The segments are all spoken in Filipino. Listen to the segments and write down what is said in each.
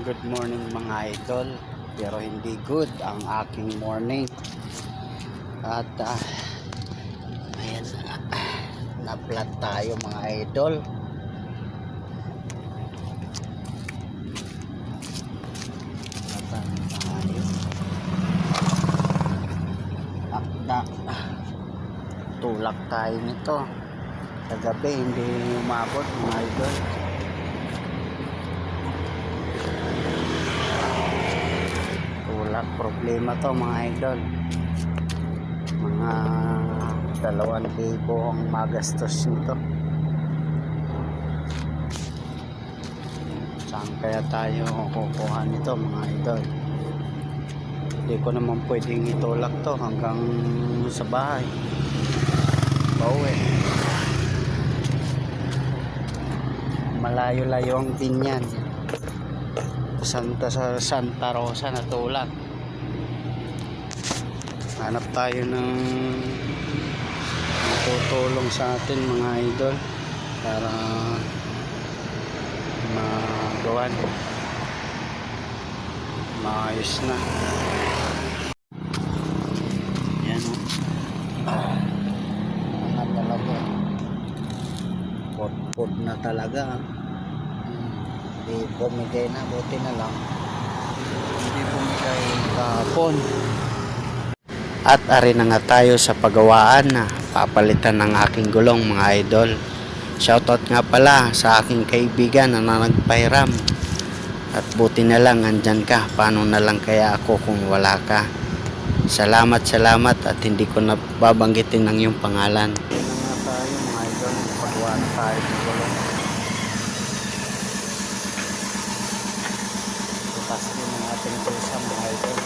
good morning mga idol. Pero hindi good ang aking morning. At ayan, na-flat tayo mga idol. Tayo. Tulak tayo nito. Kagabi hindi umabot mga idol. Problema to mga idol, mga 2,000 ang magastos nito. Saan kaya tayo kukuha nito mga idol? Hindi ko naman pwedeng itulak to hanggang sa bahay, pauwi. Malayo-layo ang binyan sa Santa Rosa na tulak. Hanap tayo ng tutulong sa atin mga idol para magawan, maayos na. Yan na talaga, pot na talaga. Hindi bumigay na, buti na lang hindi bumigay kahapon. At ari na nga tayo sa paggawaan na papalitan ng aking gulong mga idol. Shoutout nga pala sa aking kaibigan na nagpahiram. At buti na lang andyan ka. Paano na lang kaya ako kung wala ka? Salamat at hindi ko na babanggitin ang iyong pangalan. Ari na nga tayo mga idol, paggawa na tayo ng gulong. Bukas din ang ating bulsa mga idol.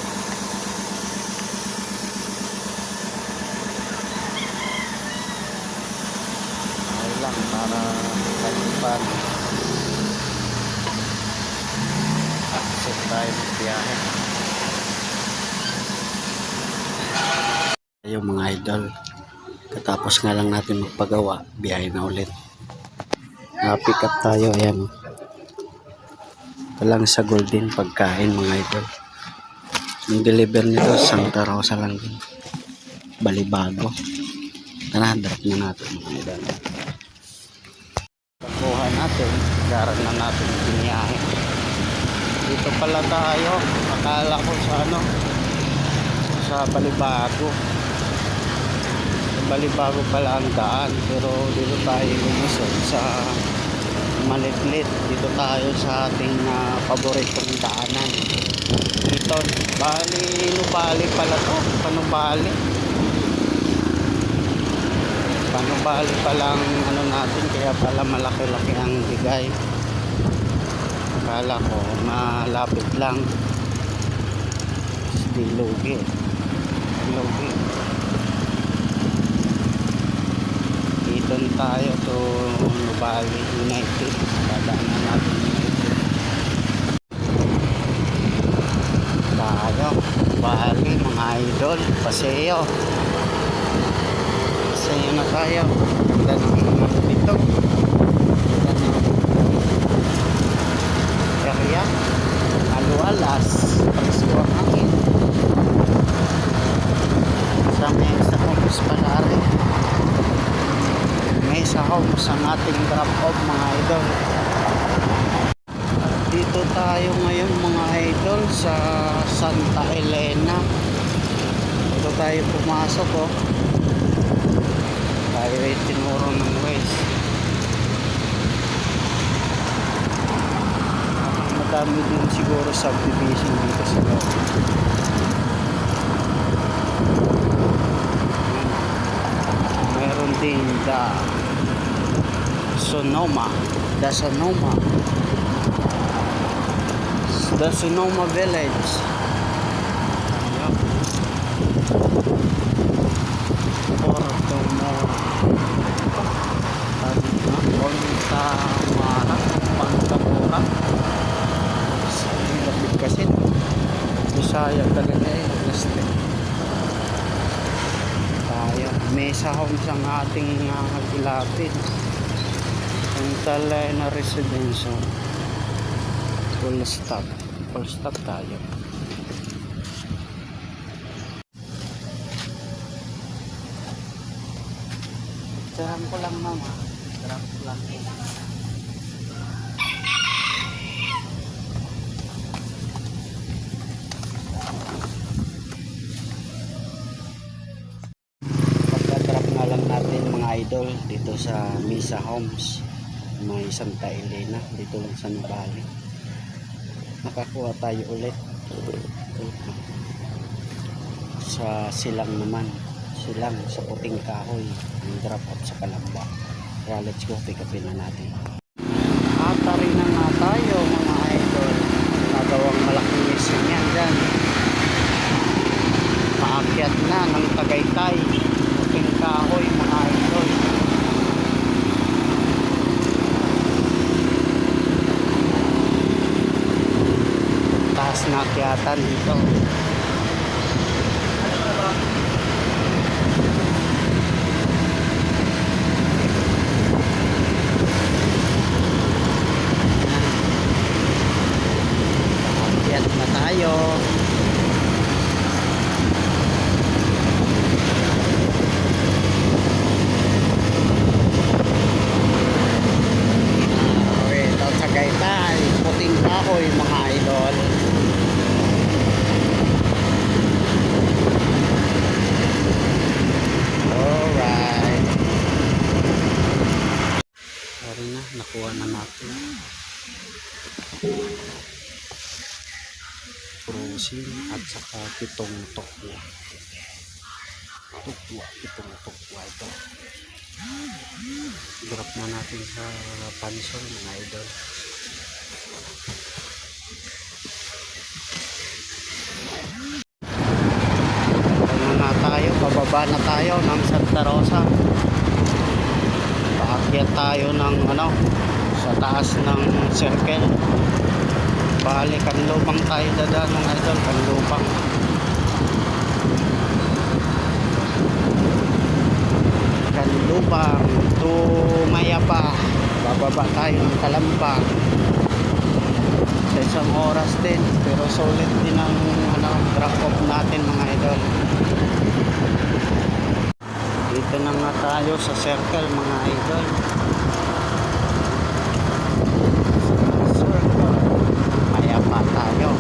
Para kalipan akses tayo magbiyahe tayo mga idol. Katapos nga lang natin magpagawa, biyahe na ulit. Na-pick up tayo, ayan. Ito lang sa Golden pagkain mga idol. Yung deliver nito Santa Rosa lang din, Balibago. Tara, drop na natin mga idol. Pagkuha natin, garan na natin biniyahe. Dito pala tayo, akala ko sa Balibago. Sa Balibago pala ang daan, pero dito tayo lumusod sa Malitlit. Dito tayo sa ating paboritong daanan. Dito, Nubali pala to, Panubali pala ang natin, kaya pala malaki-laki ang bigay. Akala ko malapit lang. Lugi. Dito tayo to Nubali United. Dadaanan natin United. Tayo Nubali mga idol, paseo na tayo. Ganda ng dito, ganda ng area, alualas, presko ang hangin. Sa Mesa Homes pala rin, Mesa Homes ang ating drop off mga idol. Dito tayo ngayon mga idol sa Santa Elena. Dito tayo pumasok tayo ay tinuro ng West. Madami din siguro subdivision dito sa loob. Meron din the Sonoma Village. Pangkamura lapit kasi Bisaya talaga plastic tayo. Mesa Homes ang ating ilapit. Santa Elena Residential full stop. full stop tayo. Picturean ko lang mama. Drop lang. Pagka-drop na lang natin mga idol dito sa Misa Homes. May Santa Elena dito lang sa Nubali. Nakakuha tayo ulit sa silang naman. Silang sa Puting Kahoy ang drop off sa Kalamba. Kaya let's go, pick upin na natin. Atari na nga tayo mga idol. Nagawang malaking mission yan dyan. Paakyat na ng Tagaytay Puting Kahoy mga idol. Taas na akyatan dito. Akyat na tayo. Ito sa Tagaytay Puting Kahoy mga idol. Alright. Sorry na, nakuha na natin. Cruising at saka pitong tokwa. Pitong tokwa ito. Drop na natin sa Pansol mga idol. Na tayo, bababa na tayo ng Santa Rosa. Paakyat tayo ng sa taas ng circle. Bali Kanlubang tayo dadaan mga idol, Kanlubang. Kanlubang to Mayapa. Bababa tayo ng Kalamba. Sa isang oras din, pero solid din ang drop off natin mga idol. Dito na nga tayo sa circle mga idol. Circle. Mayapa tayo.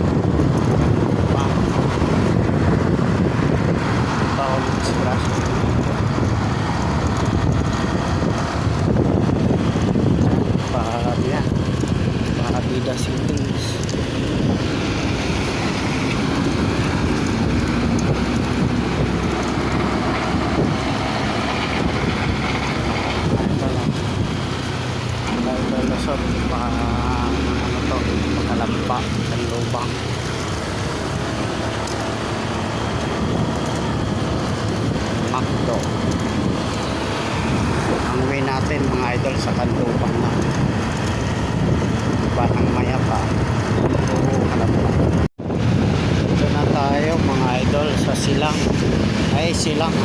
Baon express. Parabida Cities. Lusot pa Kalamba, Kanlubang. Makdo. Ang way natin mga idol sa Kanlubang na. Batang Mayapa. Kalamba. Ito na tayo mga idol sa Silang.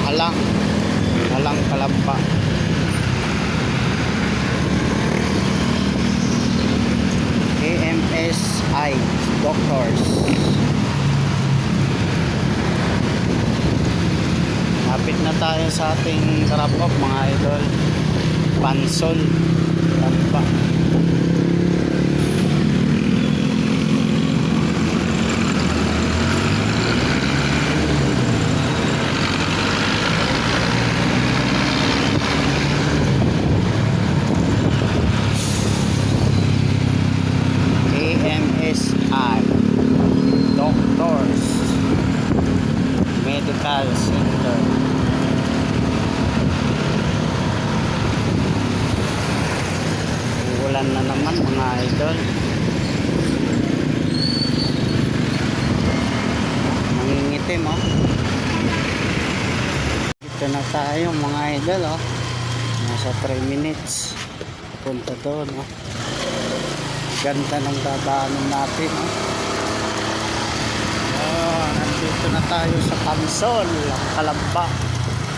Halang Kalamba. AMSI Doctors. Lapit na tayo sa ating drop off mga idol. Pansol Kalamba. AMSI Doctors Medical Center. Ulan na naman mga idol. Nangingitim oh. Dito na tayo mga idol oh. Nasa 3 minutes punta doon oh. Ganda ng dadaanan natin oh. Nandito na tayo sa Pansol, Kalamba,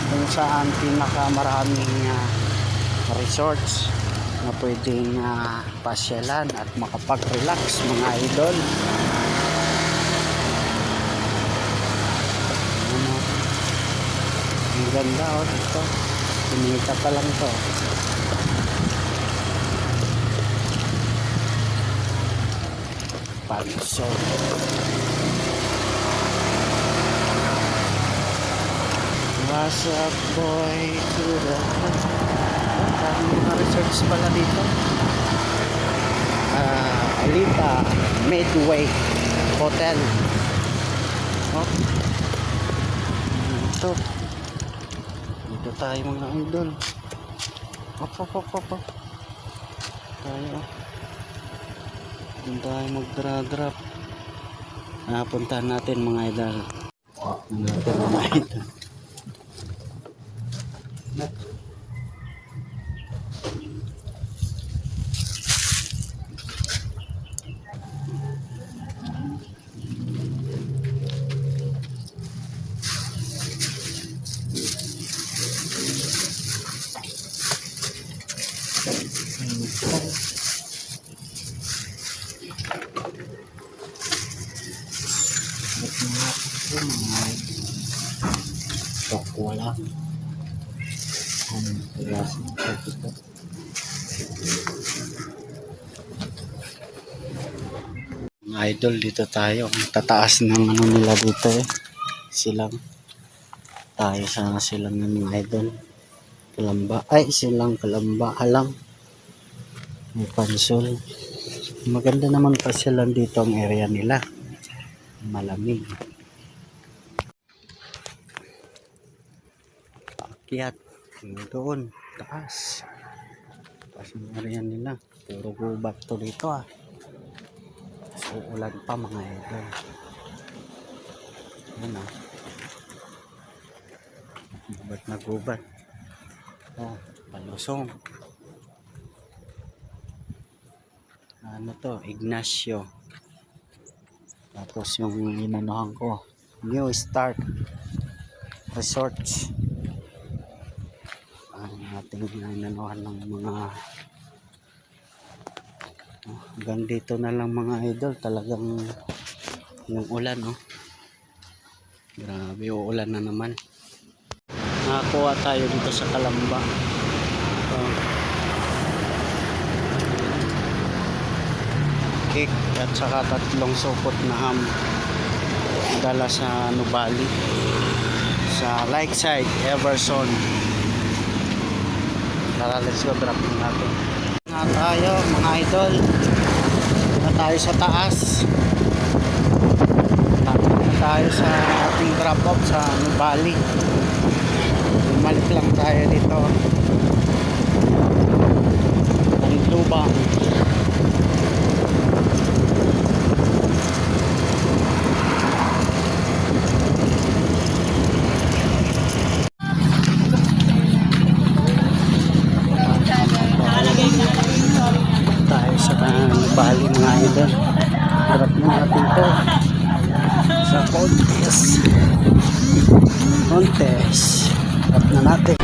kung saan pinakamaraming resorts na pwedeng pasyalan at makapag-relax mga idol. Ganda oh dito. Pinita pa lang to. Pansol. What's up boy to the daming mga resorts pala dito. Alita Midway Hotel. Oh. Dito tayo mga idol. Op. Tayo. Doon tayo magdra-drop. Puntahan natin mga idol. Natin mga idol. Wala. Mga idol, dito tayo. Ang tataas ng ano nila dito eh. Silang. Tayo sa silang ng mga idol. Kalamba. Ay, silang kalamba. Halang. May pansol. Maganda naman pa silang dito ang area nila. Malamig. Paakyat. Doon. Taas. Taas ang area nila. Puro gubat to dito ah. So, ulan pa mga idol. Yan ah. Gubat na gubat. Oh, palusong. Ano to? Ignacio. Tapos yung inanohan ko. New Start Resorts. Ang ating inanohan ng mga hanggang dito na lang mga idol. Talagang yung ulan oh. Grabe uulan na naman. Nakakuha tayo dito sa Kalamba. Cake at saka 3 supot na ham. Dala sa Nubali. Sa Lakeside, Everson. Tara, let's go drop natin. Na tayo mga idol. Na tayo sa taas. Na tayo sa ating drop off sa Nubali. Bumalik lang tayo dito. Ang lubang. Tayo sa Nubali mga idol. Harap na natin to sa contest. Harap na natin.